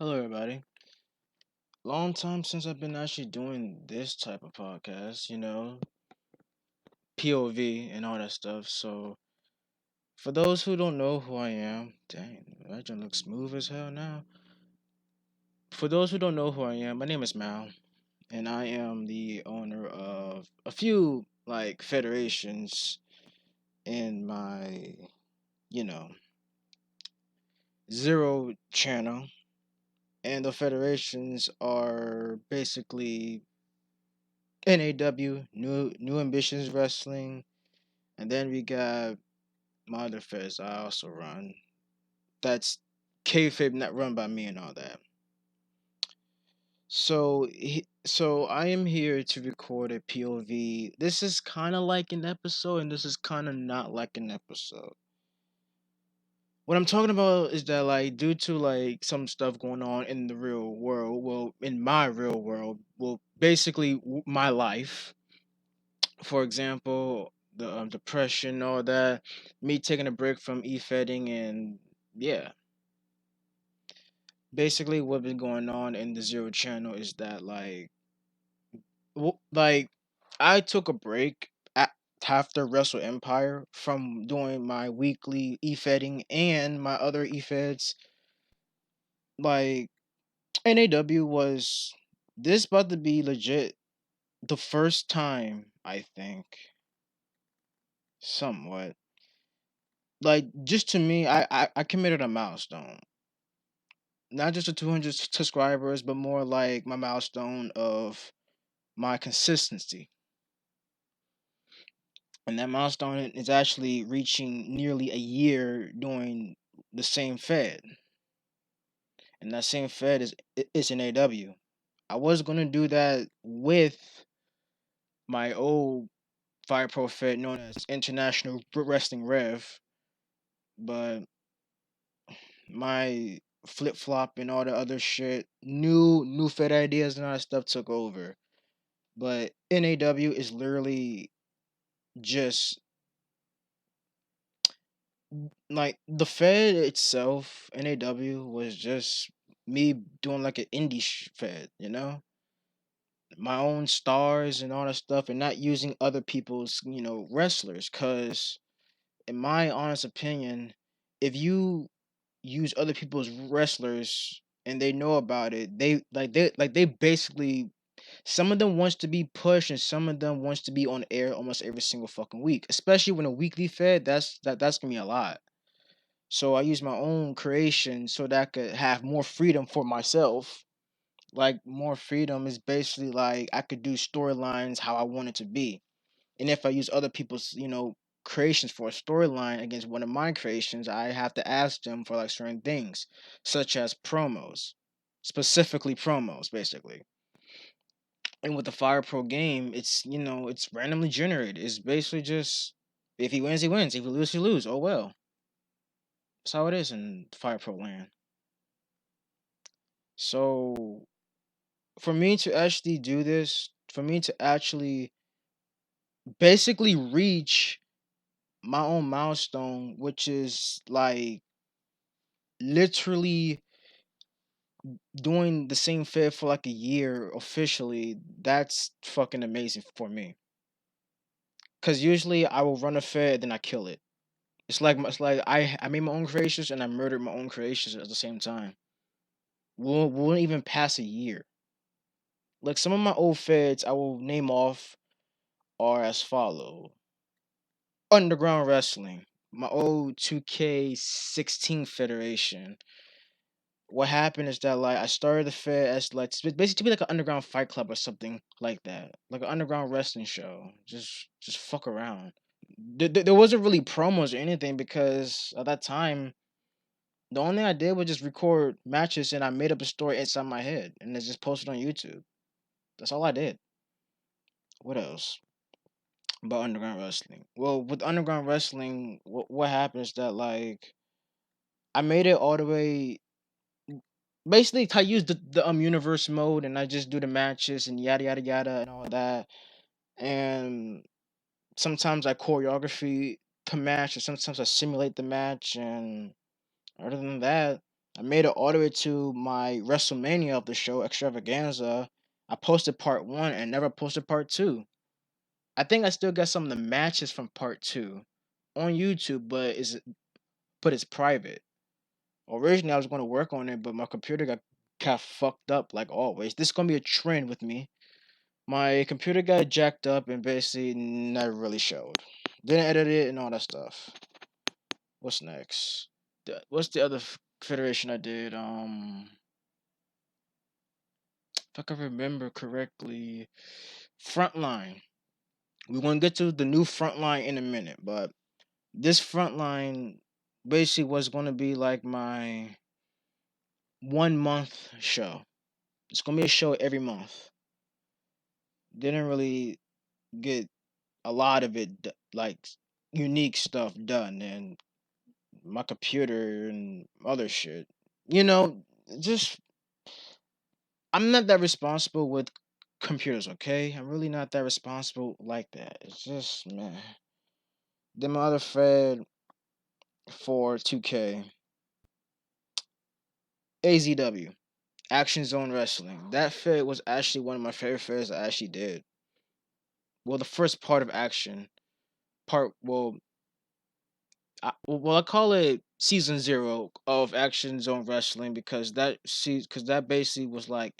Hello, everybody. Long time since I've been actually doing this type of podcast, POV and all that stuff. So, for those who don't know who I am, dang, that joint looks smooth as hell now. For those who don't know who I am, my name is Mal, and I am the owner of a few federations in my, you know, zero channel. And the federations are basically NAW, New Ambitions Wrestling, and then we got my other feds I also run. That's kayfabe, not run by me and all that. So I am here to record a POV. This is kind of like an episode, and this is kind of not like an episode. What I'm talking about is that due to some stuff going on in the real world, well, in my real world, well, basically my life. For example, the depression, all that, me taking a break from e-fedding, and yeah, basically what been going on in the zero channel is that like I took a break after Wrestle Empire from doing my weekly e-fedding and my other e-feds. Like NAW was this about to be legit the first time, I think, somewhat, like, just to me, I committed a milestone. Not just the 200 subscribers, but more like my milestone of my consistency. And that milestone is actually reaching nearly a year doing the same fed. And that same fed is an AW. I was gonna do that with my old Fire Pro Fed known as International Wrestling Rev, but my flip flop and all the other shit, new Fed ideas and all that stuff took over. But NAW is literally just like the Fed itself. NAW was just me doing like an indie Fed, my own stars and all that stuff, and not using other people's wrestlers. Cause in my honest opinion, if you use other people's wrestlers and they know about it, they basically, some of them wants to be pushed and some of them wants to be on air almost every single fucking week, especially when a weekly fed. That's gonna be a lot. So I use my own creation so that I could have more freedom for myself. Like, more freedom is basically like I could do storylines how I want it to be. And if I use other people's, creations for a storyline against one of my creations, I have to ask them for like certain things, such as promos, specifically promos, basically. And with the Fire Pro game, it's randomly generated. It's basically just, if he wins, he wins. If he loses, he loses. Oh well. That's how it is in Fire Pro land. So for me to actually do this, for me to actually basically reach my own milestone, which is like literally doing the same fed for like a year officially, that's fucking amazing for me. Cause usually I will run a fed, then I kill it. It's like I made my own creations and I murdered my own creations at the same time. Won't even pass a year. Like, some of my old feds I will name off are as follow: Underground Wrestling, my old 2K16 federation. What happened is that I started the fed as basically to be like an underground fight club or something like that, like an underground wrestling show. Just fuck around. There wasn't really promos or anything because at that time the only thing I did was just record matches and I made up a story inside my head and it's just posted on YouTube. That's all I did. What else about underground wrestling? Well, with underground wrestling, what happens that I made it all the way. Basically, I use the universe mode and I just do the matches and yada yada yada and all that. And sometimes I choreography the match, or sometimes I simulate the match. And other than that, I made it all the way to my WrestleMania of the show extravaganza. I posted part one and never posted part two. I think I still got some of the matches from part two on YouTube, but it's private. Originally, I was going to work on it, but my computer got kind of fucked up like always. This is gonna be a trend with me. My computer got jacked up and basically never really showed. Didn't edit it and all that stuff. What's next? What's the other federation I did? If I can remember correctly, Frontline. We're gonna get to the new Frontline in a minute, but this Frontline basically was gonna be like my 1 month show. It's gonna be a show every month. Didn't really get a lot of it like unique stuff done, and my computer and other shit. You know, just I'm not that responsible with computers, okay? I'm really not that responsible like that. It's just man. Then my other fed for 2K, AZW, Action Zone Wrestling. That fed was actually one of my favorite feds I actually did. Well, the first part of Action, part I call it season zero of Action Zone Wrestling because that basically was like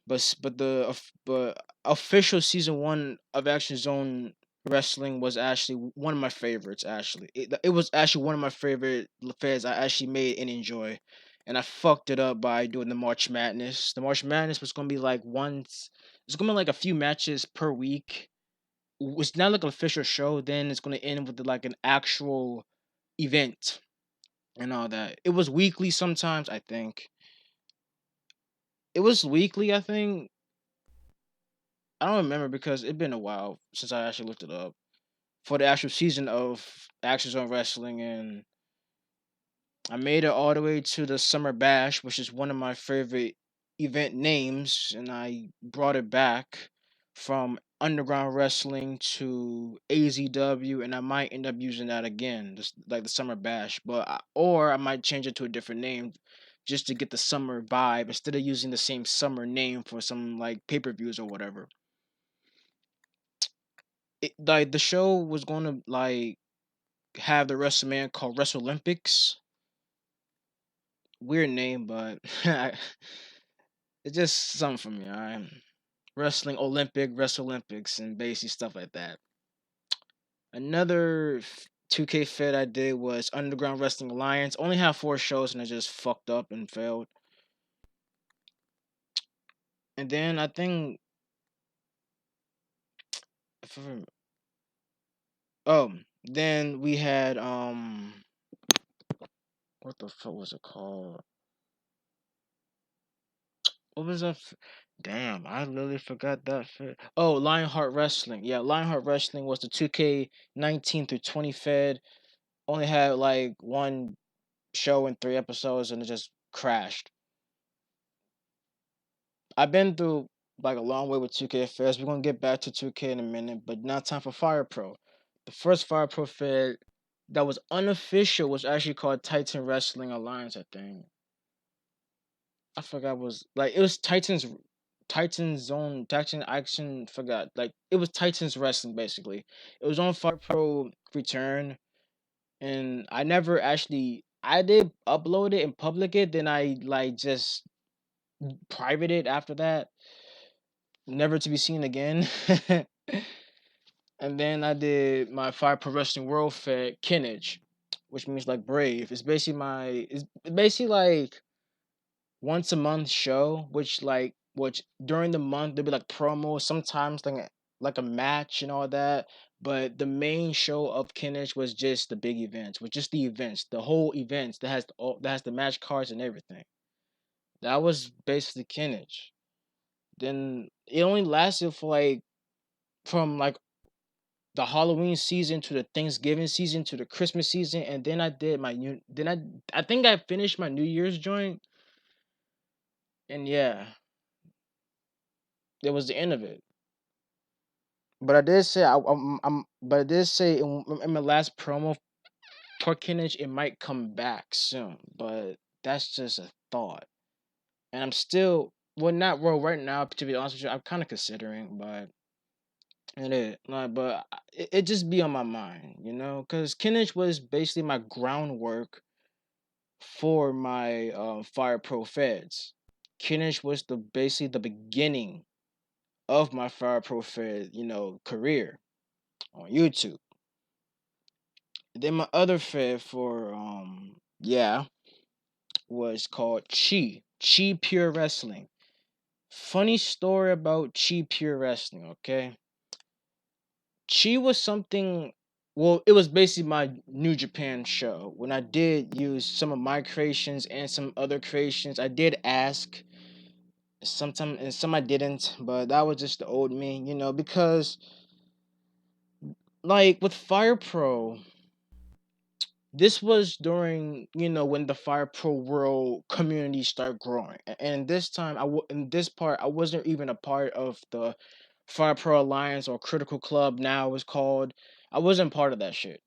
but official season one of Action Zone Wrestling was actually one of my favorites. Actually, it was actually one of my favorite fairs I actually made and enjoy, and I fucked it up by doing the March Madness. The March Madness was gonna be like once. It's gonna be like a few matches per week. It's not like an official show. Then it's gonna end with like an actual event and all that. It was weekly sometimes. I think it was weekly. I think I don't remember because it's been a while since I actually looked it up for the actual season of Actions on Wrestling, and I made it all the way to the Summer Bash, which is one of my favorite event names, and I brought it back from Underground Wrestling to AZW, and I might end up using that again, just like the Summer Bash, or I might change it to a different name just to get the summer vibe instead of using the same summer name for some like pay-per-views or whatever. Like the show was going to like have the WrestleMania called Wrestle Olympics. Weird name, but it's just something for me. I'm Wrestle Olympics, and basically stuff like that. Another 2K Fed I did was Underground Wrestling Alliance. Only have 4 shows, and I just fucked up and failed. And then I think, if I oh, then we had what the fuck was it called? What was that? Damn, I literally forgot that. Oh, Lionheart Wrestling. Yeah, Lionheart Wrestling was the 2K 19 through 20 Fed. Only had like one show and 3 episodes, and it just crashed. I've been through like a long way with 2K Feds. We're gonna get back to 2K in a minute, but now time for Fire Pro. The first Fire Pro Fed that was unofficial was actually called Titan Wrestling Alliance, I think. I forgot was like it was Titan Action, forgot. Like it was Titans Wrestling basically. It was on Fire Pro Return, and I did upload it and public it, then I like just private it after that, never to be seen again. And then I did my Fire Pro Wrestling World Fed Kinage, which means like brave. It's basically like once a month show, which during the month there'll be like promos, sometimes like a match and all that. But the main show of Kinnish was just the big events, was just the events, the whole events that has the match cards and everything. That was basically Kinnish. Then it only lasted for like from like the Halloween season to the Thanksgiving season to the Christmas season, and then I did my new. Then I think I finished my New Year's joint, and yeah, it was the end of it. But I did say but I did say in my last for Kinich, it might come back soon, but that's just a thought. And I'm still, well, not well right now. To be honest with you, I'm kind of considering, but it is like, but it just be on my mind, because Kinich was basically my groundwork for my Fire Pro Feds. Kinich was the basically the beginning of my Fire Pro Fed, career on YouTube. Then my other fed for was called Chi Pure Wrestling. Funny story about Chi Pure Wrestling, okay? Chi was something, well, it was basically my New Japan show. When I did use some of my creations and some other creations, I did ask sometimes, and some I didn't, but that was just the old me, because like with Fire Pro, this was during when the Fire Pro World community started growing, and this time in this part I wasn't even a part of the Fire Pro Alliance or Critical Club. Now it was called. I wasn't part of that shit.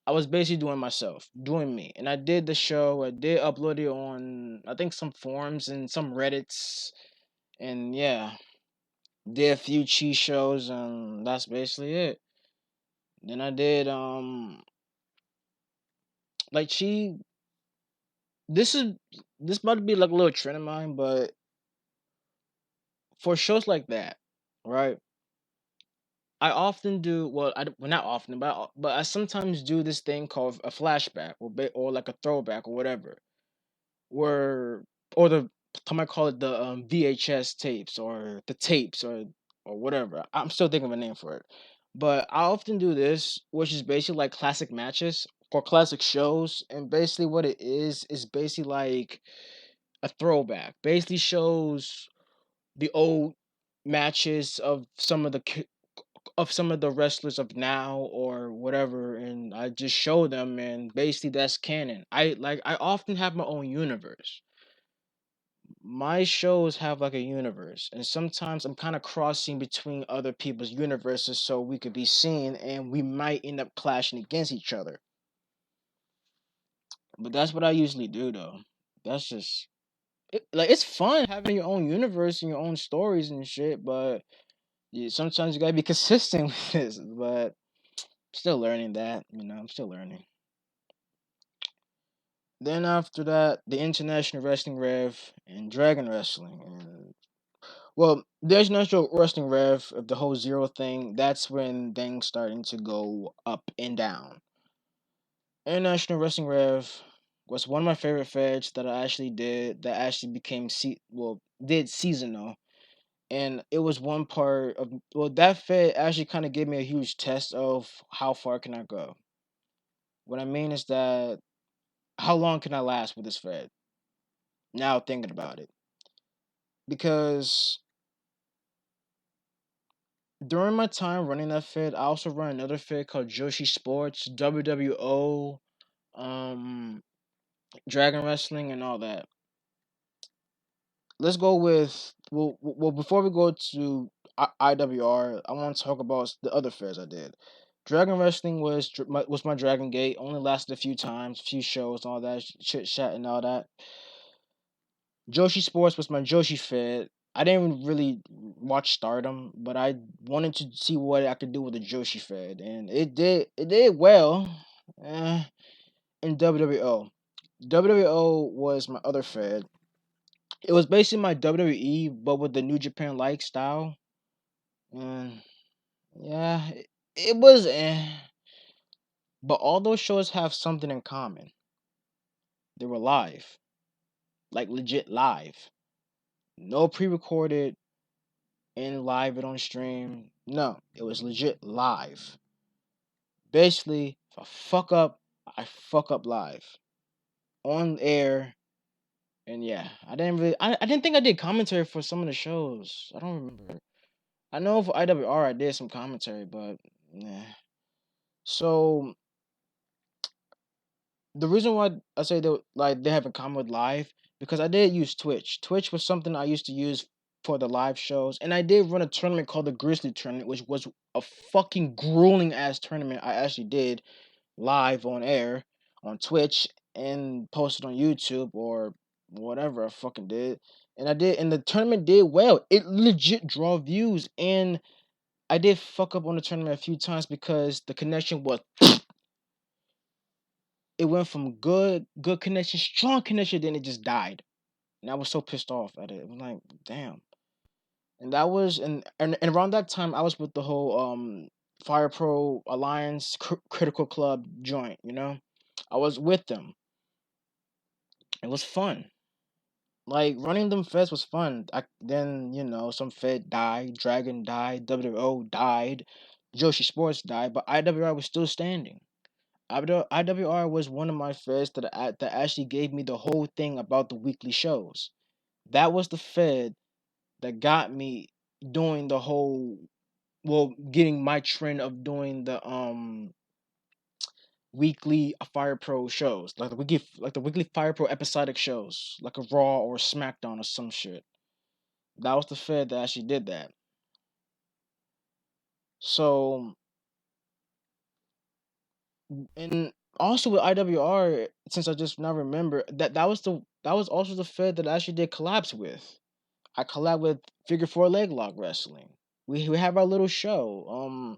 I was basically doing myself, doing me, and I did the show. I did upload it on I think some forums and some Reddits, and yeah, did a few cheese shows, and that's basically it. Then I did like she this is this might be like a little trend of mine, but for shows like that, right? I often do well, not often, but I sometimes do this thing called a flashback or like a throwback or whatever, where or the I might call it the VHS tapes or the tapes or whatever. I'm still thinking of a name for it, but I often do this, which is basically like classic matches or classic shows, and basically what it is basically like a throwback. Basically shows the old matches of some of the wrestlers of now or whatever, and I just show them, and basically that's canon. I often have my own universe. My shows have like a universe, and sometimes I'm kind of crossing between other people's universes so we could be seen, and we might end up clashing against each other. But that's what I usually do, though. That's just like it's fun having your own universe and your own stories and shit, but sometimes you gotta be consistent with this. But still learning that, I'm still learning. Then after that, the International Wrestling Rev and Dragon Wrestling. And well, the International Wrestling Rev of the whole zero thing, that's when things starting to go up and down. International Wrestling Rev was one of my favorite feds that I actually did that actually became did seasonal. And it was one part of that fed actually kind of gave me a huge test of how far can I go. What I mean is that how long can I last with this fed? Now thinking about it, because during my time running that fed, I also run another fed called Joshi Sports, WWO, um, Dragon Wrestling, and all that. Let's go with before we go to IWR, I want to talk about the other fairs I did. Dragon Wrestling was my Dragon Gate. Only lasted a few times, a few shows, all that chit chat and all that. Joshi Sports was my Joshi Fed. I didn't really watch Stardom, but I wanted to see what I could do with the Joshi Fed, and it did well. Eh, in WWO. WWO was my other Fed. It was basically my WWE, but with the New Japan like style. And yeah, it was. But all those shows have something in common. They were live, like legit live. No pre-recorded and live it on stream. No, it was legit live. Basically, if I fuck up, I fuck up live on air. And yeah, I didn't think I did commentary for some of the shows. I don't remember. I know for IWR I did some commentary, but nah. So the reason why I say that like they have in common with live, because I did use Twitch. Twitch was something I used to use for the live shows, and I did run a tournament called the Grizzly Tournament, which was a fucking grueling ass tournament I actually did live on air on Twitch and posted on YouTube or whatever I fucking did. And I did, and the tournament did well. It legit draw views, and I did fuck up on the tournament a few times because the connection was. It went from good connection, strong connection, then it just died, and I was so pissed off at it. I'm like, damn. And that was, and around that time, I was with the whole Fire Pro Alliance Critical Club joint. I was with them. It was fun. Like running them feds was fun. Then some fed died, Dragon died, WO died, Joshi Sports died, but IWR was still standing. IWR was one of my feds that actually gave me the whole thing about the weekly shows. That was the fed that got me doing the whole, well, getting my trend of doing the weekly Fire Pro shows, like the weekly Fire Pro episodic shows, like a Raw or SmackDown or some shit. That was the Fed that actually did that. So, and also with IWR, since I just now remember that was also the Fed that I actually did collabs with. I collab with Figure Four Leg Lock Wrestling. We have our little show,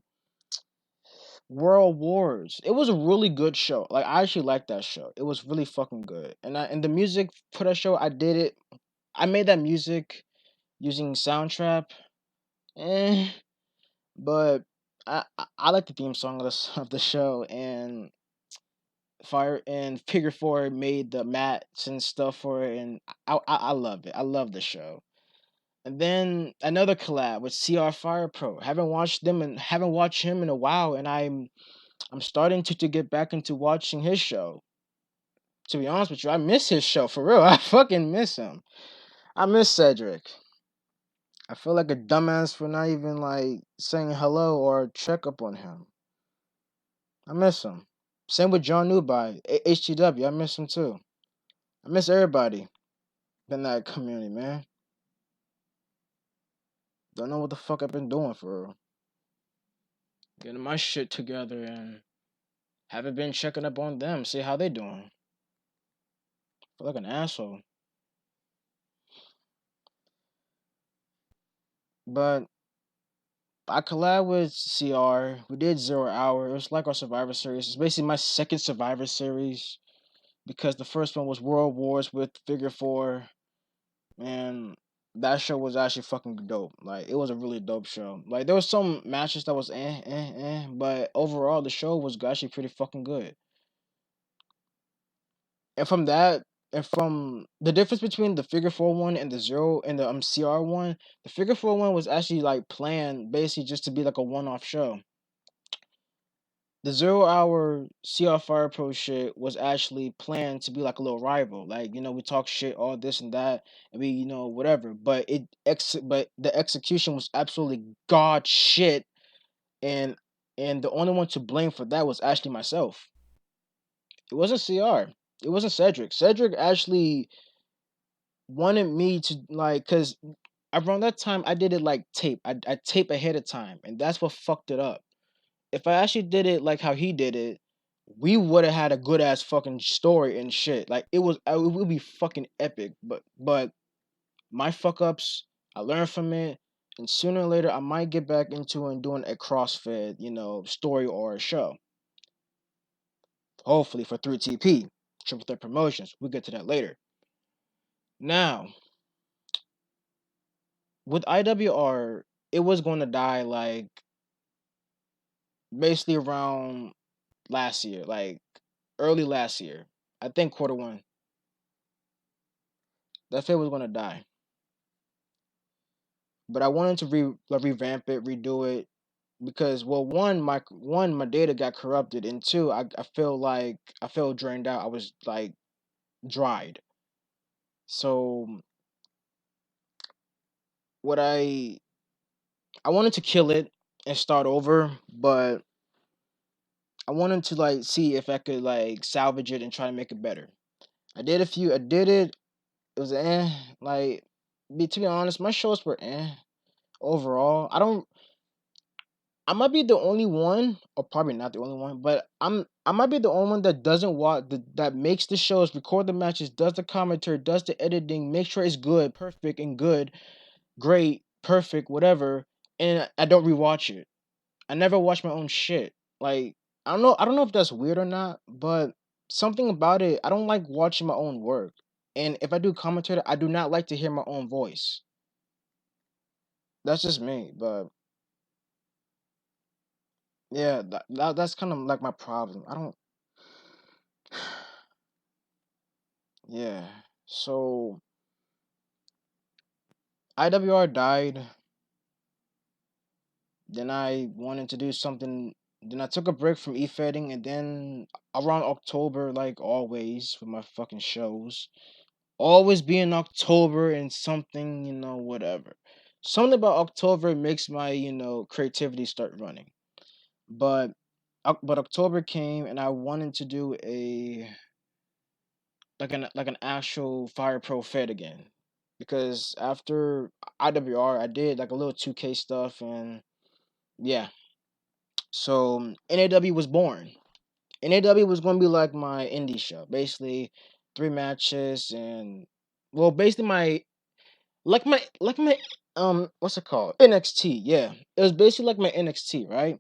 World Wars. It was a really good show. Like I actually liked that show. It was really fucking good. And the music for that show, I did it. I made that music using Soundtrap. Eh, but I like the theme song of the show, and Fire and Figure Four made the mats and stuff for it, and I love it. I love the show. And then another collab with CR Fire Pro. Haven't watched him in a while, and I'm starting to get back into watching his show. To be honest with you, I miss his show for real. I fucking miss him. I miss Cedric. I feel like a dumbass for not even like saying hello or check up on him. I miss him. Same with John Newby, HTW. I miss him too. I miss everybody in that community, man. Don't know what the fuck I've been doing for real. Getting my shit together and haven't been checking up on them, see how they doing. Feel like an asshole. But I collab with CR. We did 0 Hour. It was like our Survivor series. It's basically my second Survivor series because the first one was World Wars with Figure Four, and that show was actually fucking dope. Like it was a really dope show. Like there was some matches that was but overall the show was actually pretty fucking good. And from that, and from the difference between the Figure Four one and the Zero and the CR one, the Figure Four one was actually like planned basically just to be like a one off show. The 0 Hour CR Fire Pro shit was actually planned to be like a little rival. Like, we talk shit, all this and that, and we, whatever. But but the execution was absolutely god shit, and the only one to blame for that was actually myself. It wasn't CR. It wasn't Cedric. Cedric actually wanted me to like, cause around that time I did it like tape. I tape ahead of time, and that's what fucked it up. If I actually did it like how he did it, we would have had a good ass fucking story and shit. Like it would be fucking epic. But my fuck ups, I learned from it, and sooner or later I might get back into and doing a CrossFit, story or a show. Hopefully for 3TP, Triple Threat Promotions. We'll get to that later. Now, with IWR, it was going to die like basically around last year, like early last year. I think quarter 1. That fit was gonna die. But I wanted to revamp it, redo it, because well, my data got corrupted, and two, I feel like I felt drained out. I was like dried. So what I wanted to kill it and start over, but I wanted to like see if I could like salvage it and try to make it better. I did it. It was like to be honest, my shows were overall. I don't I might be the only one, or probably not the only one, but I might be the only one that doesn't watch that makes the shows, record the matches, does the commentary, does the editing, make sure it's good, perfect and good, great, perfect, whatever, and I don't rewatch it. I never watch my own shit. Like I don't know if that's weird or not, but something about it, I don't like watching my own work. And if I do commentary, I do not like to hear my own voice. That's just me, but yeah, that's kind of like my problem. I don't yeah. So IWR died, then I wanted to do something, then I took a break from e-fetting, and then around October, like always with my fucking shows, always be in October and something, whatever. Something about October makes my, creativity start running. But but October came and I wanted to do a like an actual Fire Pro Fed again. Because after IWR I did like a little 2K stuff and yeah. So NAW was born. NAW was gonna be like my indie show. Basically 3 matches and well basically my what's it called, NXT. Yeah, it was basically like my NXT, right?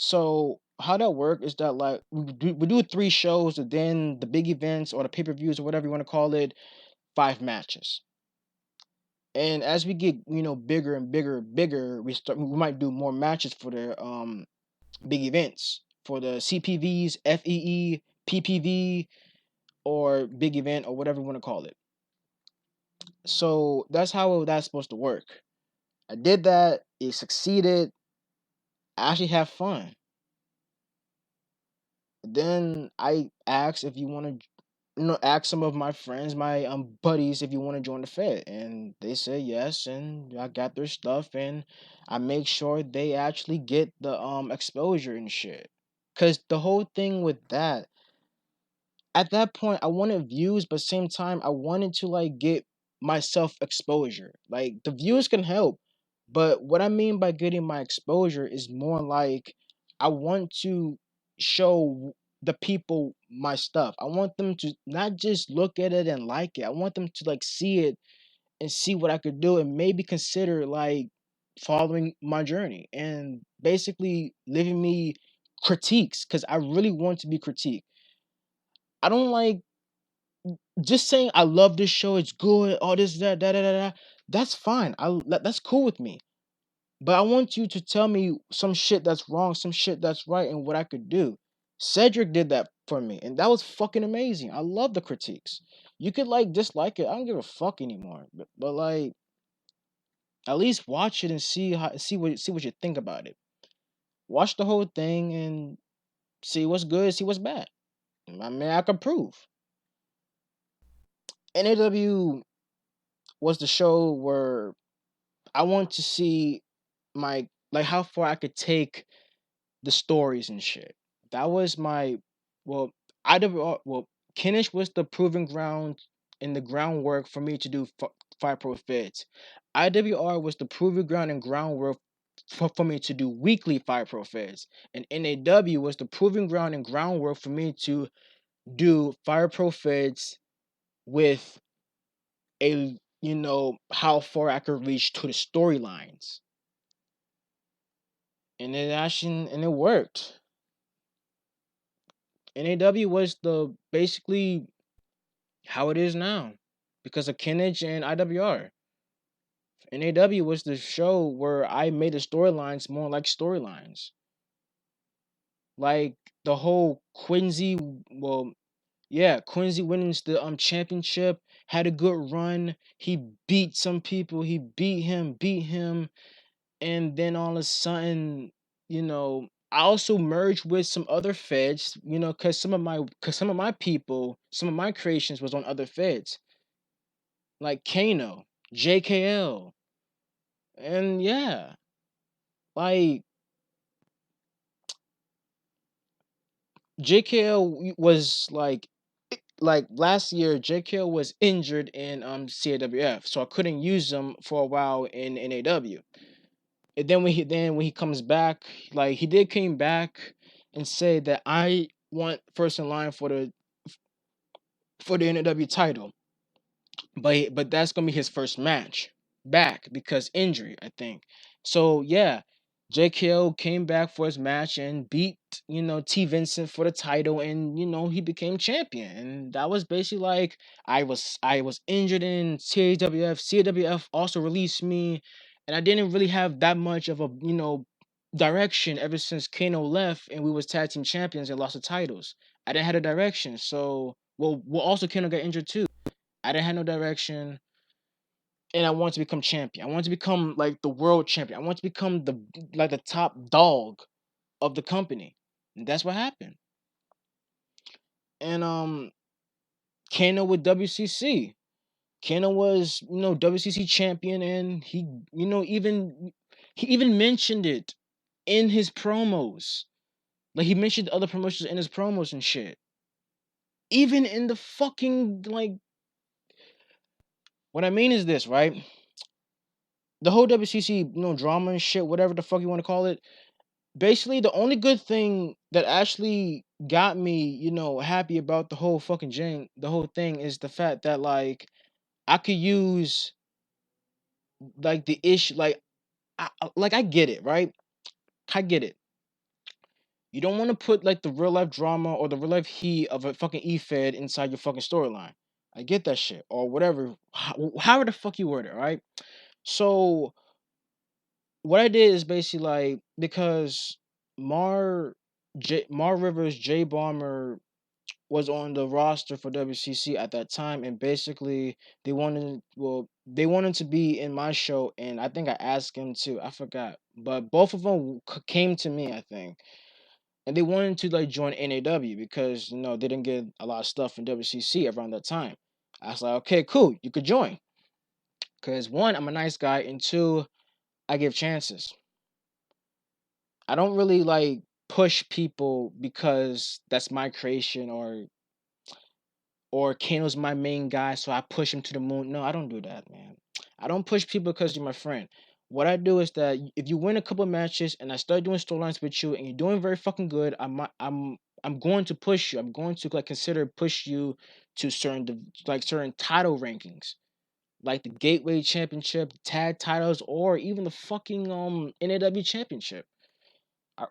So how that work is that like we do 3 shows and then the big events or the pay-per-views or whatever you want to call it, 5 matches. And as we get bigger and bigger and bigger, we might do more matches for the big events, for the CPVs, FEE, PPV, or big event or whatever you want to call it. So that's how that's supposed to work. I did that. It succeeded. I actually have fun. Then I asked if you want to, ask some of my friends, my buddies, if you want to join the Fed, and they said yes, and I got their stuff, and I make sure they actually get the exposure and shit. Cause the whole thing with that, at that point I wanted views, but same time I wanted to like get myself exposure. Like the views can help, but what I mean by getting my exposure is more like I want to show the people my stuff. I want them to not just look at it and like it. I want them to like see it and see what I could do and maybe consider like following my journey and basically leaving me critiques because I really want to be critiqued. I don't like just saying I love this show, it's good, all this, that, da, da, da, da. That's fine. That's cool with me. But I want you to tell me some shit that's wrong, some shit that's right, and what I could do. Cedric did that for me, and that was fucking amazing. I love the critiques. You could like dislike it. I don't give a fuck anymore. But like at least watch it and see what you think about it. Watch the whole thing and see what's good, see what's bad. I mean, I can prove. NAW was the show where I want to see my like how far I could take the stories and shit. That was my well, well, Kinish was the proving ground and the groundwork for me to do Fire Pro Feds. IWR was the proving ground and groundwork for me to do weekly Fire Pro Feds. And NAW was the proving ground and groundwork for me to do Fire Pro Feds with a how far I could reach to the storylines. And it worked. NAW was the basically how it is now because of Kennage and IWR. NAW was the show where I made the storylines more like storylines. Like the whole Quincy, well, yeah, Quincy winning the championship, had a good run. He beat some people. He beat him, and then all of a sudden, I also merged with some other feds, because some of my people, some of my creations was on other feds, like Kano, JKL, and yeah, like JKL was like last year JKL was injured in CAWF, so I couldn't use them for a while in NAW. And then when he comes back, like he did came back and said that I want first in line for the NW title. But that's gonna be his first match back because injury, I think. So yeah, JKO came back for his match and beat T Vincent for the title, and he became champion. And that was basically like I was injured in CAWF. CAWF also released me, and I didn't really have that much of a direction ever since Kano left, and we was tag team champions and lost the titles. I didn't have a direction, so well also Kano got injured too. I didn't have no direction, and I wanted to become champion. I wanted to become like the world champion. I want to become the top dog of the company. And that's what happened. And Kano with WCC. Kano was WCC champion, and he even mentioned it in his promos. Like he mentioned other promotions in his promos and shit. Even in the fucking like, what I mean is this, right? The whole WCC, drama and shit, whatever the fuck you want to call it. Basically, the only good thing that actually got me, happy about the whole thing is the fact that like I could use like the issue, like I get it, right? I get it. You don't want to put like the real life drama or the real life heat of a fucking E-Fed inside your fucking storyline. I get that shit or whatever, however the fuck you word it, right? So what I did is basically like because Mar Rivers J Bomber was on the roster for WCC at that time, and basically they wanted to be in my show, and I think I asked him to, I forgot, but both of them came to me, I think, and they wanted to like join NAW because they didn't get a lot of stuff in WCC around that time. I was like, okay, cool, you could join, because one, I'm a nice guy, and two, I give chances. I don't really like push people because that's my creation, or Kano's my main guy, so I push him to the moon. No, I don't do that, man. I don't push people because you're my friend. What I do is that if you win a couple matches and I start doing storylines with you and you're doing very fucking good, I'm going to push you. I'm going to like consider push you to certain title rankings, like the Gateway Championship, the tag titles, or even the fucking NAW Championship.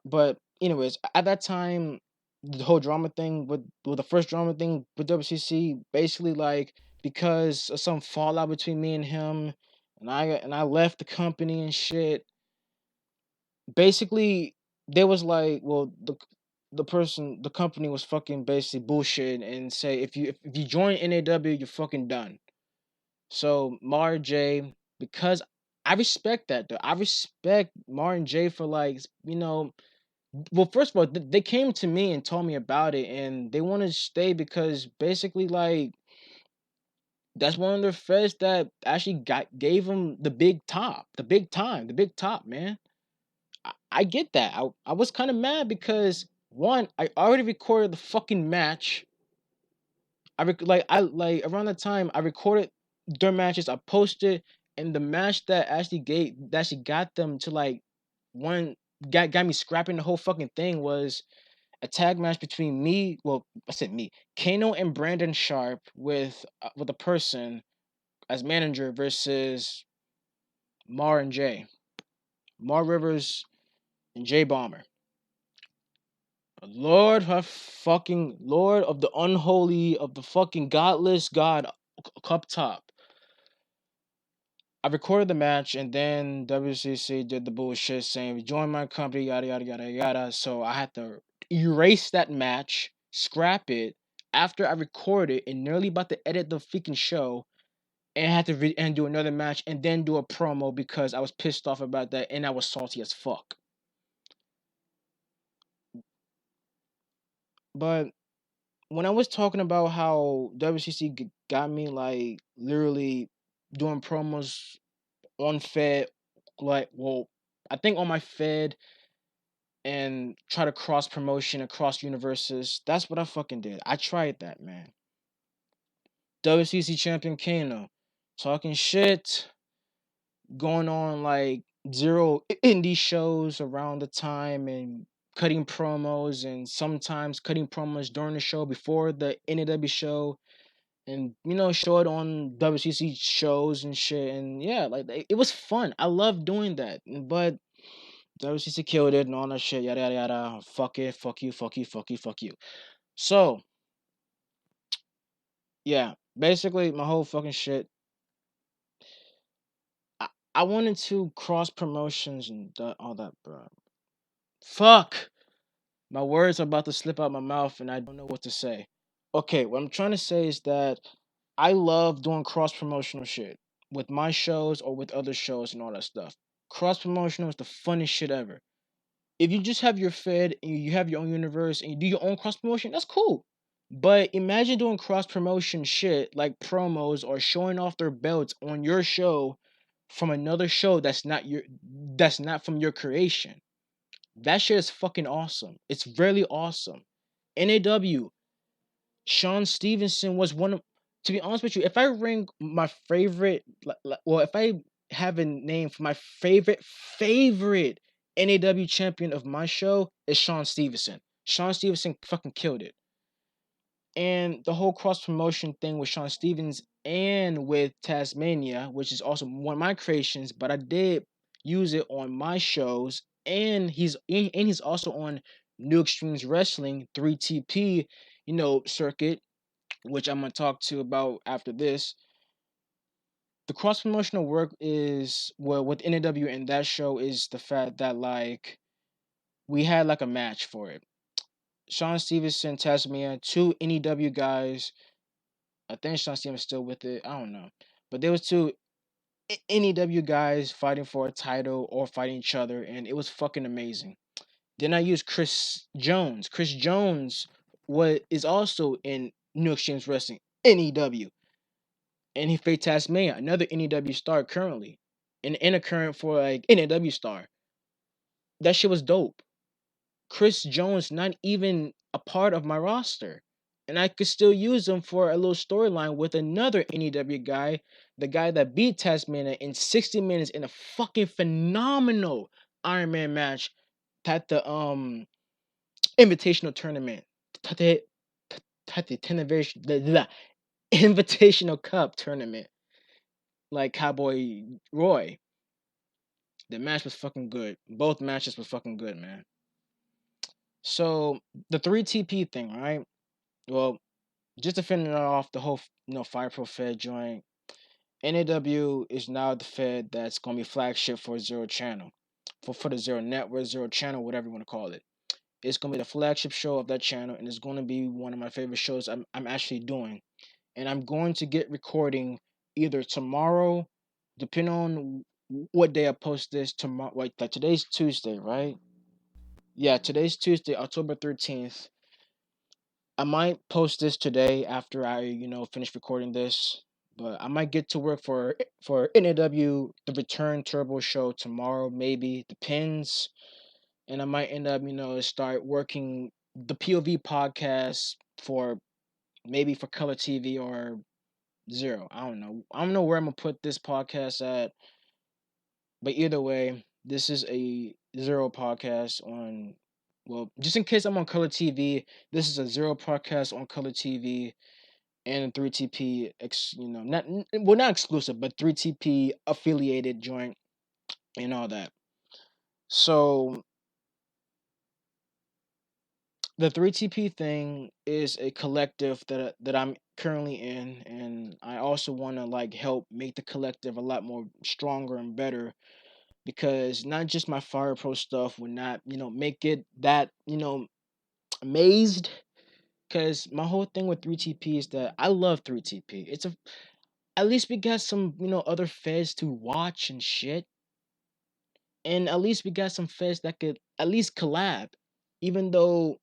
But anyways, at that time, the whole drama thing with the first drama thing with WCC, basically like because of some fallout between me and him, and I left the company and shit. Basically, there was like, well, the company was fucking basically bullshit and say if you join NAW, you're fucking done. So Mar J, because I respect that though. I respect Mar and J for like well, first of all, they came to me and told me about it, and they want to stay because basically, like, that's one of their feds that actually gave them the big top, the big time, the big top, man. I get that. I was kind of mad because one, I already recorded the fucking match. I around the time I recorded their matches, I posted, and the match that actually got them to like one got me scrapping the whole fucking thing was a tag match between me. Well, I said me, Kano and Brandon Sharp with a person as manager versus Mar and Jay, Mar Rivers and Jay Bomber. Lord, her fucking Lord of the unholy of the fucking godless God cup top. I recorded the match, and then WCC did the bullshit saying join my company, yada yada yada yada. So I had to erase that match, scrap it after I recorded and nearly about to edit the freaking show, and I had to and do another match and then do a promo because I was pissed off about that and I was salty as fuck. But when I was talking about how WCC got me like literally doing promos on Fed, like, well, I think on my Fed and try to cross promotion across universes. That's what I fucking did. I tried that, man. WCC champion Kano, talking shit, going on like zero indie shows around the time and cutting promos and sometimes cutting promos during the show before the NAW show and show it on WCC shows and shit and yeah it was fun. I love doing that, but WCC killed it and all that shit, yada yada yada. Fuck it, fuck you, fuck you, fuck you, fuck you. So yeah, basically my whole fucking shit. I, I wanted to cross promotions and all that, bro. Fuck. My words are about to slip out my mouth and I don't know what to say. Okay, what I'm trying to say is that I love doing cross promotional shit with my shows or with other shows and all that stuff. Cross promotional is the funnest shit ever. If you just have your Fed and you have your own universe and you do your own cross promotion, that's cool. But imagine doing cross promotion shit like promos or showing off their belts on your show from another show that's not from your creation. That shit is fucking awesome. It's really awesome. NAW, Sean Stevenson was one of, to be honest with you, if I rank my favorite, well, if I have a name for my favorite NAW champion of my show, is Sean Stevenson. Sean Stevenson fucking killed it. And the whole cross promotion thing with Sean Stevens and with Tasmania, which is also one of my creations, but I did use it on my shows, and he's also on New Extremes Wrestling 3TP, circuit, which I'm gonna talk to about after this. The cross promotional work is well with NAW and that show is the fact that like we had like a match for it. Sean Stevenson, Tasmania, two NEW guys. I think Sean Stevens still with it. I don't know. But there was two NEW guys fighting for a title or fighting each other, and it was fucking amazing. Then I used Chris Jones. Chris Jones is also in New Exchange Wrestling, NEW. And he faced Tasmania, another NEW star currently. An intercurrent for like NEW star. That shit was dope. Chris Jones not even a part of my roster. And I could still use him for a little storyline with another NEW guy, the guy that beat Tasmania in 60 minutes in a fucking phenomenal Iron Man match at the invitational tournament. At the invitational cup tournament. Like Cowboy Roy. The match was fucking good. Both matches were fucking good, man. So the 3TP thing, right? Well, just to finish off the whole, Fire Pro Fed joint, NAW is now the Fed that's gonna be flagship for Zero Channel, for the Zero Network, Zero Channel, whatever you want to call it. It's gonna be the flagship show of that channel, and it's gonna be one of my favorite shows I'm actually doing. And I'm going to get recording either tomorrow, depending on what day I post this tomorrow. Like today's Tuesday, right? Yeah, today's Tuesday, October 13th. I might post this today after I, finish recording this. But I might get to work for NAW the Return Turbo show tomorrow, maybe. Depends. And I might end up, start working the POV podcast for maybe for Color TV or Zero. I don't know. I don't know where I'm gonna put this podcast at. But either way, this is a Zero podcast on, well, just in case I'm on Color TV, this is a Zero podcast on Color TV and a 3TP, not exclusive, but 3TP affiliated joint and all that. So the 3TP thing is a collective that I'm currently in, and I also want to like help make the collective a lot more stronger and better because not just my Fire Pro stuff would not, make it that, amazed. Because my whole thing with 3TP is that I love 3TP. At least we got some, other feds to watch and shit. And at least we got some feds that could at least collab. Even though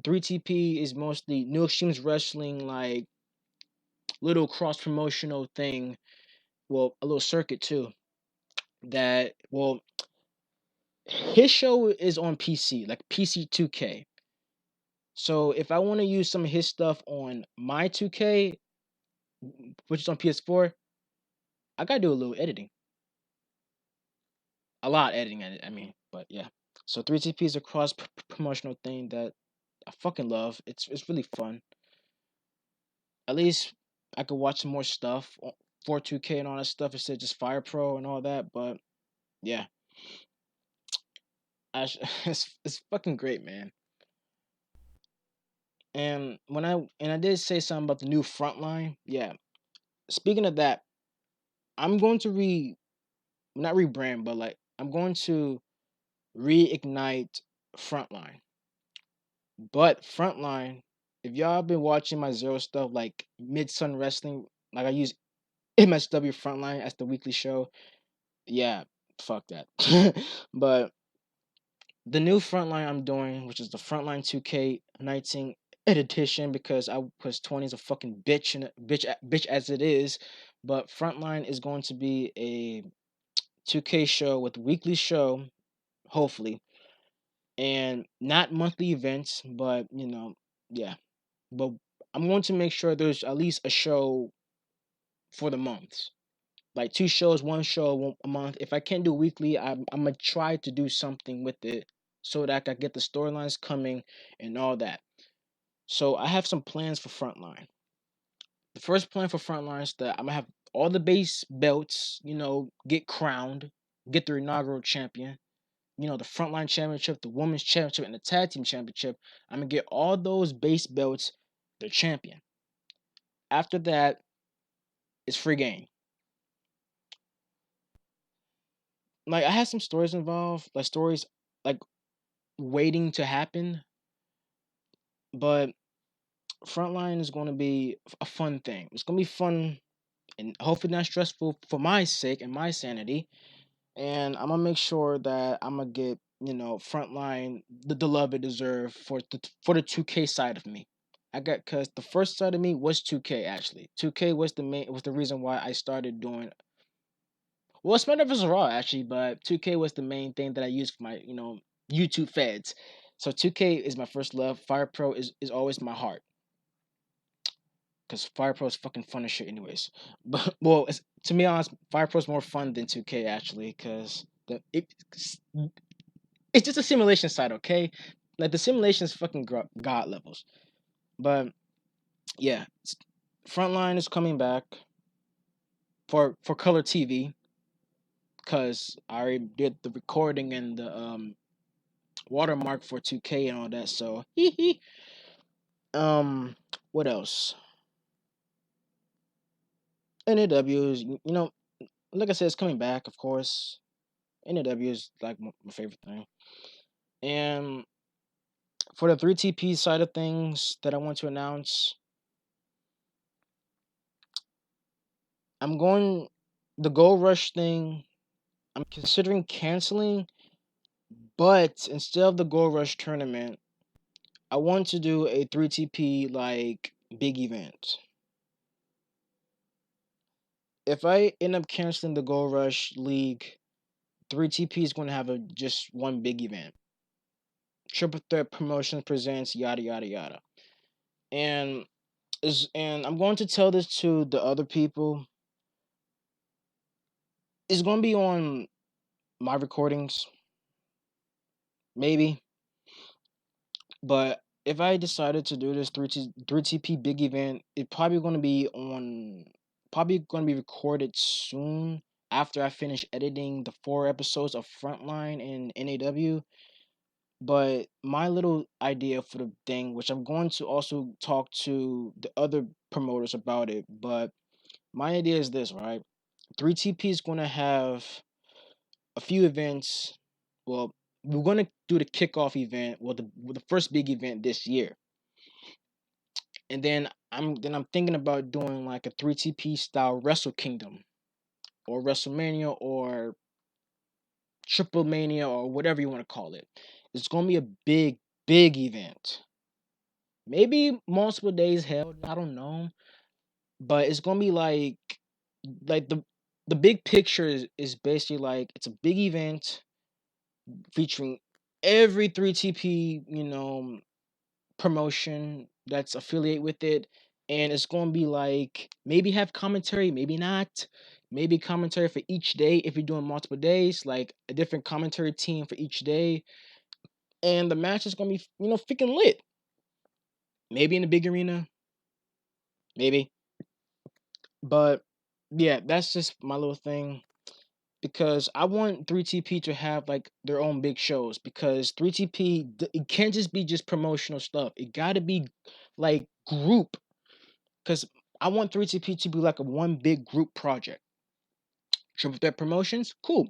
3TP is mostly New Extremes Wrestling, like little cross promotional thing. Well, a little circuit too. That, well, his show is on PC, like PC 2K. So if I want to use some of his stuff on my 2K, which is on PS4, I gotta do a little editing. a lot editing at it. I mean, but yeah. So 3TP is a cross promotional thing that I fucking love. It's really fun. At least I could watch some more stuff for 2K and all that stuff instead of just Fire Pro and all that. But yeah, it's fucking great, man. And I did say something about the new Frontline. Yeah. Speaking of that, I'm going to not rebrand, but like I'm going to reignite Frontline. But Frontline, if y'all been watching my Zero stuff like Mid Sun Wrestling, like I use MSW Frontline as the weekly show. Yeah, fuck that. But the new Frontline I'm doing, which is the Frontline 2K19 edition, because 20 is a fucking bitch and bitch as it is. But Frontline is going to be a 2K show with weekly show, hopefully, and not monthly events, but yeah. But I'm going to make sure there's at least a show for the months. Like two shows, one show a month. If I can't do weekly, I'm gonna try to do something with it so that I can get the storylines coming and all that. So I have some plans for Frontline. The first plan for Frontline is that I'm gonna have all the base belts, get crowned, get their inaugural champion. The Frontline Championship, the Women's Championship, and the Tag Team Championship. I'm gonna get all those base belts, the champion. After that, it's free game. Like I had some stories involved, like stories like waiting to happen, but Frontline is going to be a fun thing. It's going to be fun and hopefully not stressful for my sake and my sanity. And I'm gonna make sure that I'm gonna get Frontline the love it deserve for the 2K side of me. I got because the first side of me was 2K actually. 2K was the reason why I started doing. Well, Smash vs. Raw actually, but 2K was the main thing that I used for my YouTube feds. So 2K is my first love. Fire Pro is always my heart because Fire Pro is fucking fun as shit, anyways. But well, to be honest, Fire Pro is more fun than 2K actually because it's just a simulation side, okay? Like the simulation is fucking god levels. But yeah, Frontline is coming back for color TV because I already did the recording and the watermark for 2K and all that. So, what else? NAW is, like I said, it's coming back, of course. NAW is like my favorite thing. And for the 3TP side of things that I want to announce, I'm going the Gold Rush thing. I'm considering canceling, but instead of the Gold Rush tournament, I want to do a 3TP like big event. If I end up canceling the Gold Rush League, 3TP is going to have just one big event. Triple Threat Promotions presents yada yada yada. And I'm going to tell this to the other people. It's going to be on my recordings, maybe. But if I decided to do this 3TP big event, it's probably going to be recorded soon after I finish editing the 4 episodes of Frontline and NAW. But my little idea for the thing, which I'm going to also talk to the other promoters about it, but my idea is this, right? 3TP is going to have a few events. Well, we're going to do the kickoff event, the first big event this year. And then I'm thinking about doing like a 3TP style Wrestle Kingdom or WrestleMania or Triple Mania or whatever you want to call it. It's going to be a big event. Maybe multiple days held, I don't know. But it's going to be like the big picture is basically like it's a big event featuring every 3TP, promotion that's affiliate with it, and it's going to be like maybe have commentary, maybe not, maybe commentary for each day if you're doing multiple days, like a different commentary team for each day, and the match is gonna be freaking lit. Maybe in the big arena, maybe, but yeah, that's just my little thing because I want 3TP to have like their own big shows because 3TP it can't just be just promotional stuff. It got to be like group because I want 3TP to be like a one big group project. Triple threat promotions, cool.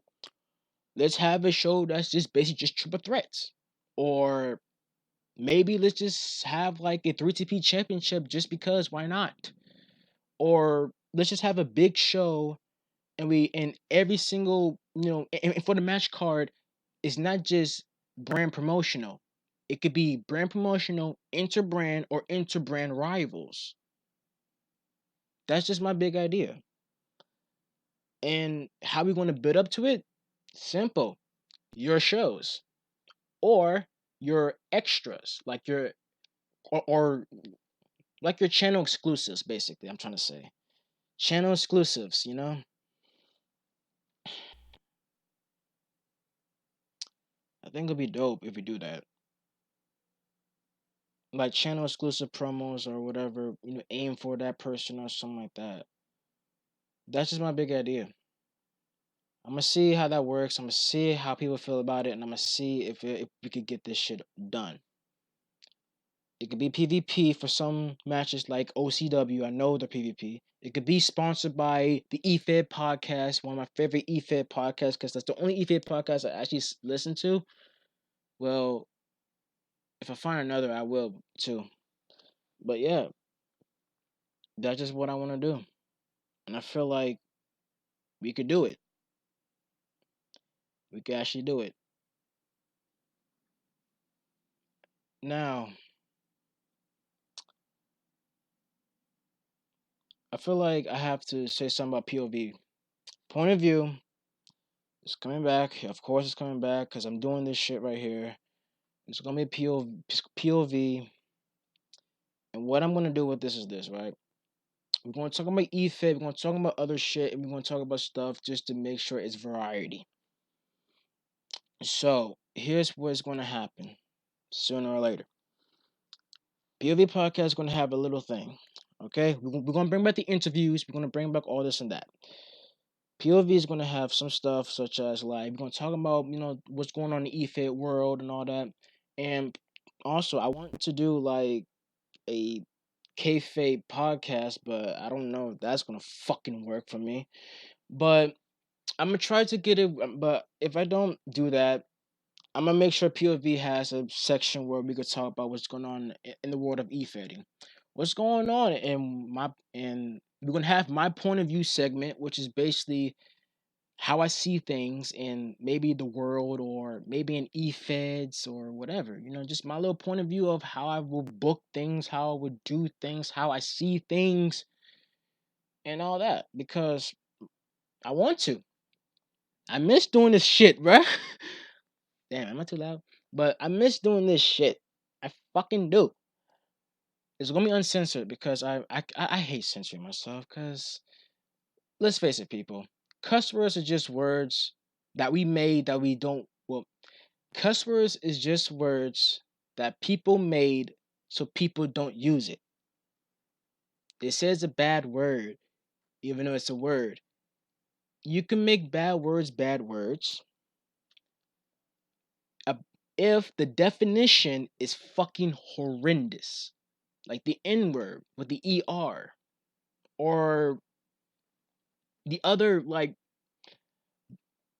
Let's have a show that's just basically just triple threats, or maybe let's just have like a 3TP championship just because why not? Or let's just have a big show and every single and for the match card it's not just brand promotional. It could be brand promotional, interbrand, or interbrand rivals. That's just my big idea. And how we going to build up to it? Simple. Your shows or your extras, like your or like your channel exclusives. Basically, I'm trying to say channel exclusives. I think it'll be dope if we do that. Like channel exclusive promos or whatever, aim for that person or something like that. That's just my big idea. I'm gonna see how that works. I'm gonna see how people feel about it, and I'm gonna see if we could get this shit done. It could be PvP for some matches like OCW. I know the PvP. It could be sponsored by the EFED podcast, one of my favorite EFED podcasts, because that's the only EFED podcast I actually listen to. Well, if I find another, I will too. But yeah, that's just what I want to do, and I feel like we could do it. We could actually do it. Now, I feel like I have to say something about POV. Point of view is coming back. Of course, it's coming back because I'm doing this shit right here. It's gonna be POV, and what I'm gonna do with this is this, right? We're gonna talk about EFIT. We're gonna talk about other shit, and we're gonna talk about stuff just to make sure it's variety. So here's what's gonna happen sooner or later. POV podcast is gonna have a little thing. Okay, we're gonna bring back the interviews. We're gonna bring back all this and that. POV is going to have some stuff such as like we're going to talk about what's going on in the EFIT world and all that, and also I want to do like a kayfabe podcast, but I don't know if that's gonna fucking work for me. But I'm gonna try to get it. But if I don't do that, I'm gonna make sure POV has a section where we could talk about what's going on in the world of e-fitting. What's going on and we're gonna have my point of view segment, which is basically how I see things in maybe the world or maybe in e-feds or whatever. Just my little point of view of how I will book things, how I would do things, how I see things, and all that. Because I want to. I miss doing this shit, bruh. Damn, am I too loud? But I miss doing this shit. I fucking do. It's gonna be uncensored because I hate censoring myself. Cause let's face it, people, cuss words are just words that we made that we don't. Well, cuss words is just words that people made so people don't use it. It says a bad word, even though it's a word. You can make bad words, uh, if the definition is fucking horrendous. Like the N word with the ER. Or the other, like,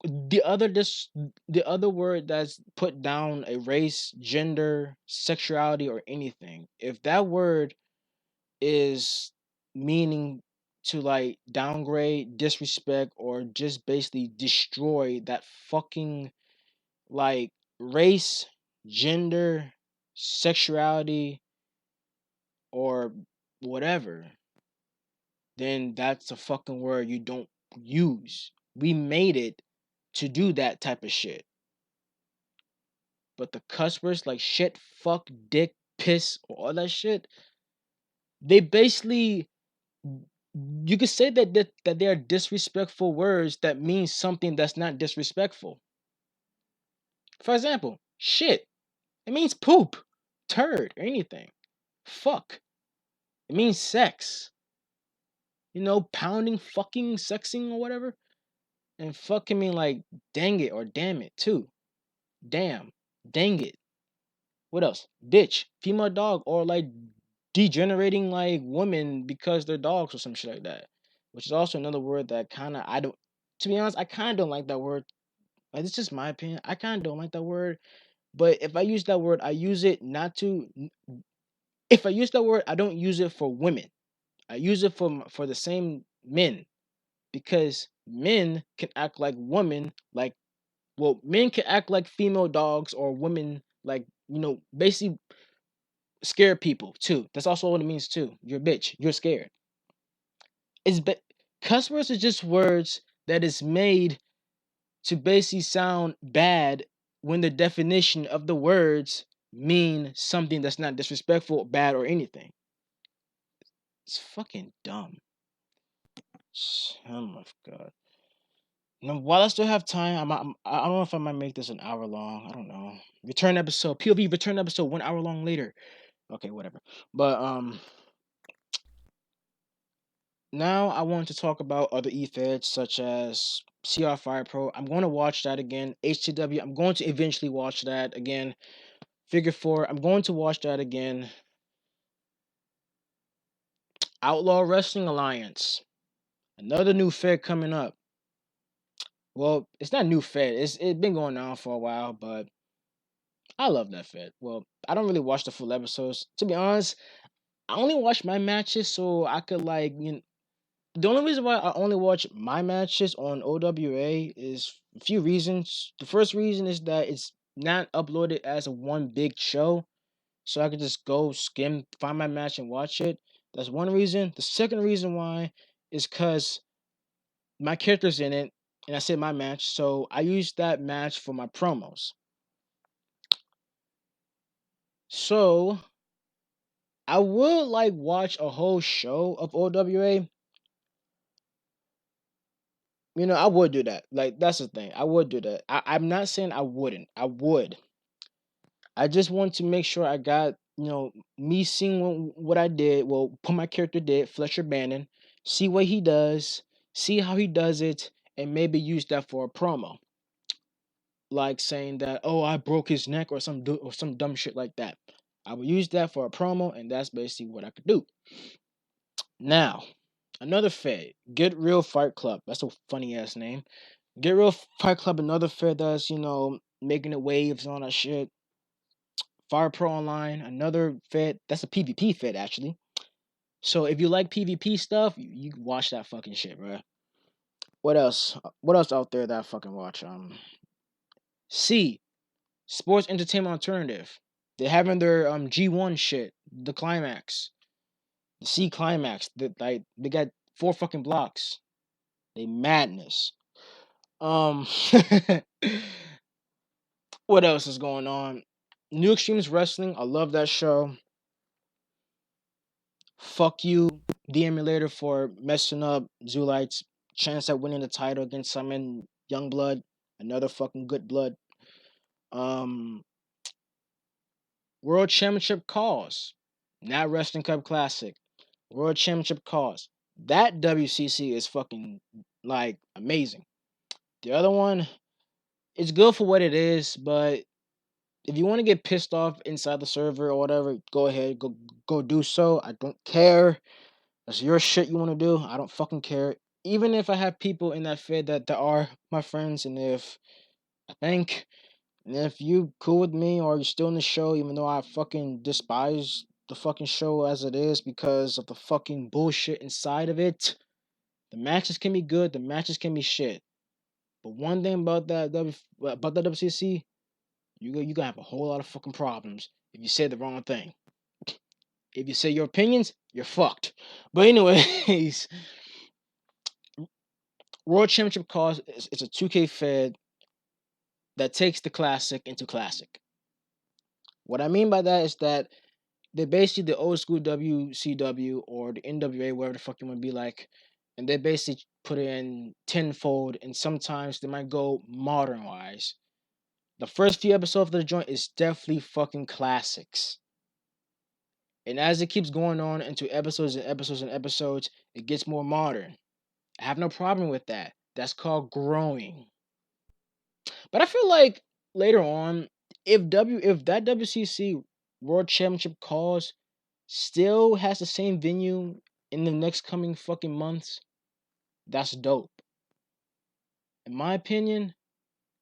the other this the other word that's put down a race, gender, sexuality, or anything. If that word is meaning to like downgrade, disrespect, or just basically destroy that fucking like race, gender, sexuality, or whatever, then that's a fucking word you don't use. We made it to do that type of shit. But the cuss words like shit, fuck, dick, piss, or all that shit, they basically you could say that they are disrespectful words that mean something that's not disrespectful. For example, shit. It means poop, turd, or anything. Fuck. It means sex. Pounding, fucking, sexing, or whatever. And fuck can mean like dang it or damn it too. Damn. Dang it. What else? Bitch. Female dog or like degenerating like women because they're dogs or some shit like that. Which is also another word that kinda I don't to be honest, I kinda don't like that word. Like it's just my opinion. I kinda don't like that word. But if I use that word, I use it not to if I use that word, I don't use it for women. I use it for the same men because men can act like women, like men can act like female dogs or women, like basically scare people too. That's also what it means too. You're a bitch. You're scared. It's cuss words are just words that is made to basically sound bad when the definition of the words mean something that's not disrespectful, bad, or anything. It's fucking dumb. Oh my god. Now, while I still have time, I don't know if I might make this an hour long. I don't know. Return episode, POV return episode 1 hour long later. Okay, whatever. But now I want to talk about other e-feds such as CR Fire Pro. I'm going to watch that again. HTW. I'm going to eventually watch that again. Figure 4. I'm going to watch that again. Outlaw Wrestling Alliance. Another new fed coming up. Well, it's not new fed. It's been going on for a while, but I love that fed. Well, I don't really watch the full episodes. To be honest, I only watch my matches so I could the only reason why I only watch my matches on OWA is a few reasons. The first reason is that it's not uploaded as a one big show, so I could just go skim, find my match, and watch it. That's one reason. The second reason why is because my character's in it, and I said my match, so I use that match for my promos. So I would watch a whole show of OWA. I would do that. Like that's the thing. I would do that. I'm not saying I wouldn't. I would. I just want to make sure I got me seeing what I did. Well, what my character did, Fletcher Bannon. See what he does. See how he does it, and maybe use that for a promo. Like saying that, oh, I broke his neck or some dumb shit like that. I would use that for a promo, and that's basically what I could do. Now, another fed, Get Real Fight Club. That's a funny ass name. Get Real Fight Club, another fed that's making the waves and all that shit. Fire Pro Online, another fed. That's a PvP fed actually. So if you like PvP stuff, you can watch that fucking shit, bro. What else? What else out there that I fucking watch? C Sports Entertainment Alternative. They're having their G1 shit, the climax, the C climax. They got 4 fucking blocks. They madness. Um, what else is going on? New Extremes Wrestling. I love that show. Fuck you, the emulator, for messing up Zulite's chance at winning the title against Simon Youngblood. Another fucking good blood. Um, World Championship Cause. Not Wrestling Cup Classic. World Championship Cause. That WCC is fucking amazing. The other one, it's good for what it is, but if you want to get pissed off inside the server or whatever, go ahead, go do so. I don't care. That's your shit you want to do. I don't fucking care. Even if I have people in that fed that are my friends, and if you cool with me or you're still in the show, even though I fucking despise the fucking show as it is because of the fucking bullshit inside of it. The matches can be good, the matches can be shit. But one thing about that WCC, you gonna have a whole lot of fucking problems if you say the wrong thing. If you say your opinions, you're fucked. But anyways, World Championship Cause is a 2K fed that takes the classic into classic. What I mean by that is that They're basically the old school WCW or the NWA, whatever the fuck you want to be like, and they basically put it in tenfold, and sometimes they might go modern wise. The first few episodes of the joint is definitely fucking classics. And as it keeps going on into episodes and episodes and episodes, it gets more modern. I have no problem with that. That's called growing. But I feel like later on, if that WCC World Championship cause still has the same venue in the next coming fucking months, that's dope. In my opinion,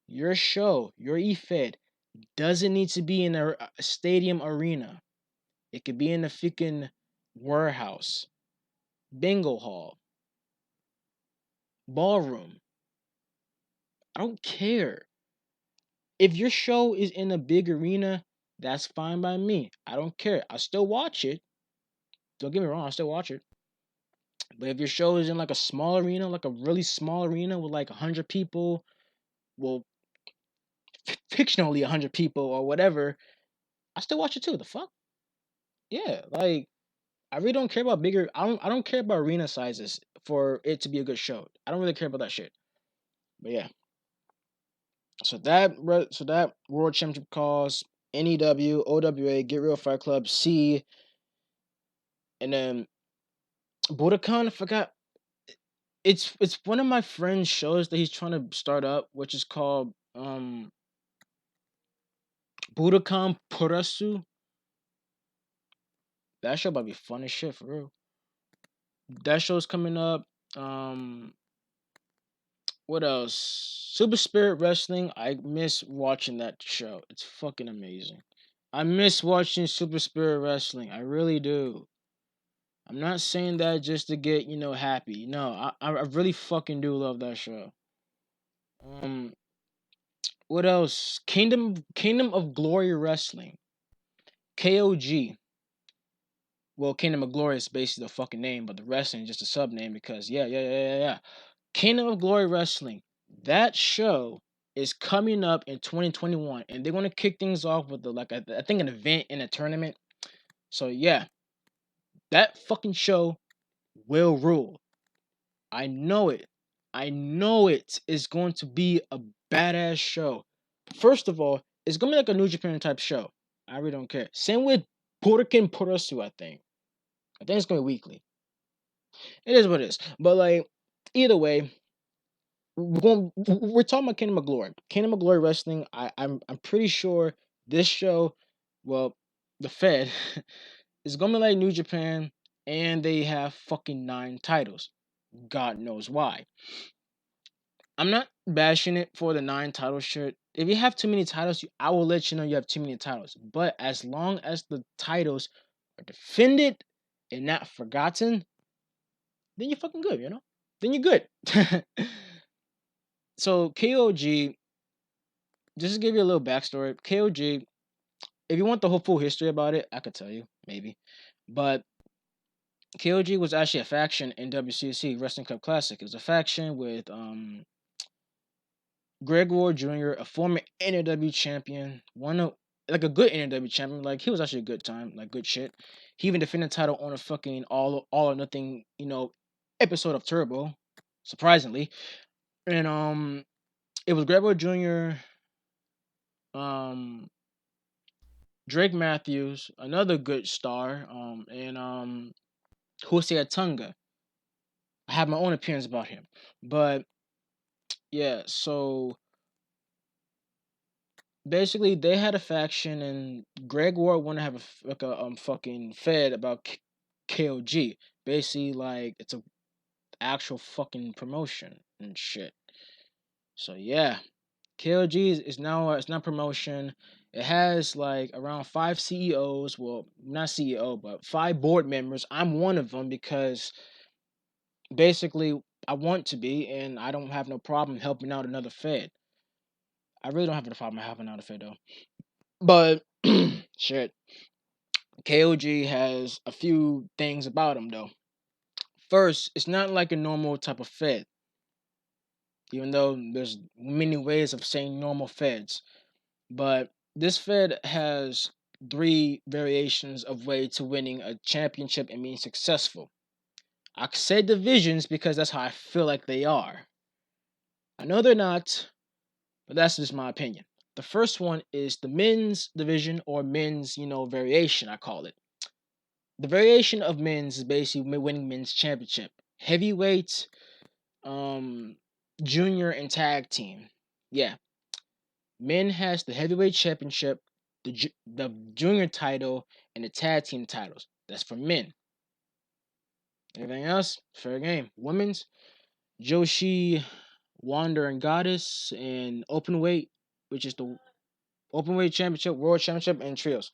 your show, your EFED, doesn't need to be in a stadium arena. It could be in a freaking warehouse, bingo hall, ballroom. I don't care. If your show is in a big arena, that's fine by me. I don't care. I still watch it. Don't get me wrong, I still watch it. But if your show is in like a small arena, like a really small arena with like 100 people, well, fictionally 100 people or whatever, I still watch it too. The fuck? Yeah, like I really don't care about bigger. I don't care about arena sizes for it to be a good show. I don't really care about that shit. But yeah, so that World Championship calls NEW, OWA, Get Real Fight Club, C, and then Budokan. I forgot. It's one of my friend's shows that he's trying to start up, which is called Budokan Purasu. That show about to be fun as shit for real. That show's coming up. What else? Super Spirit Wrestling. I miss watching that show. It's fucking amazing. I miss watching Super Spirit Wrestling. I really do. I'm not saying that just to get, happy. No, I really fucking do love that show. Um what else? Kingdom of Glory Wrestling. KOG. Well, Kingdom of Glory is basically the fucking name, but the wrestling is just a sub name because yeah. Kingdom of Glory Wrestling. That show is coming up in 2021, and they're gonna kick things off with I think an event and a tournament. So yeah, that fucking show will rule. I know it. I know it is going to be a badass show. First of all, it's gonna be like a New Japan type show. I really don't care. Same with Puriken Purasu, I think. I think it's gonna be weekly. It is what it is. But like, either way, we're talking about Kingdom of Glory. Kingdom of Glory Wrestling. I'm pretty sure this show, well, the Fed is gonna be like New Japan, and they have fucking 9 titles. God knows why. I'm not bashing it for the 9 title shit. If you have too many titles, I will let you know you have too many titles. But as long as the titles are defended and not forgotten, then you're fucking good, Then you're good. So KOG, just to give you a little backstory, KOG, if you want the whole full history about it, I could tell you, maybe. But KOG was actually a faction in WCC Wrestling Cup Classic. It was a faction with Greg Ward Jr., a former NAW champion, one of like a good NAW champion. Like he was actually a good time, like good shit. He even defended the title on a fucking all or nothing, episode of Turbo, surprisingly. And it was Greg Ward Jr., um Drake Matthews, another good star, and Jose Atunga. I have my own opinions about him, but yeah. So basically, they had a faction, and Greg Ward wanted to have a fucking fed about KOG. Basically, like it's a actual fucking promotion and shit. So yeah, KOG is now it's not promotion. It has like around 5 CEOs. Well, not CEO, but 5 board members. I'm one of them because basically I want to be, and I don't have no problem helping out another Fed. I really don't have a problem helping out a Fed though. But shit, KOG has a few things about him though. First, it's not like a normal type of Fed, even though there's many ways of saying normal Feds. But this Fed has three variations of way to winning a championship and being successful. I say divisions because that's how I feel like they are. I know they're not, but that's just my opinion. The first one is the men's division or men's, variation, I call it. The variation of men's is basically winning men's championship. Heavyweight, um, junior, and tag team. Yeah. Men has the heavyweight championship, the junior title, and the tag team titles. That's for men. Everything else, fair game. Women's, Joshi, Wander and Goddess, and open weight, which is the open weight championship, world championship, and trios.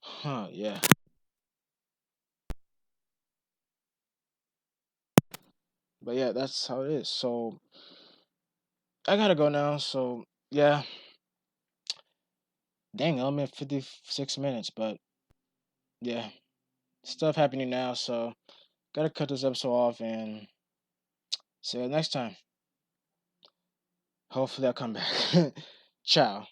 Huh, yeah. But yeah, that's how it is. So I gotta go now. So yeah, dang, I'm at 56 minutes, but yeah, stuff happening now. So gotta cut this episode off and see you next time. Hopefully I'll come back. Ciao.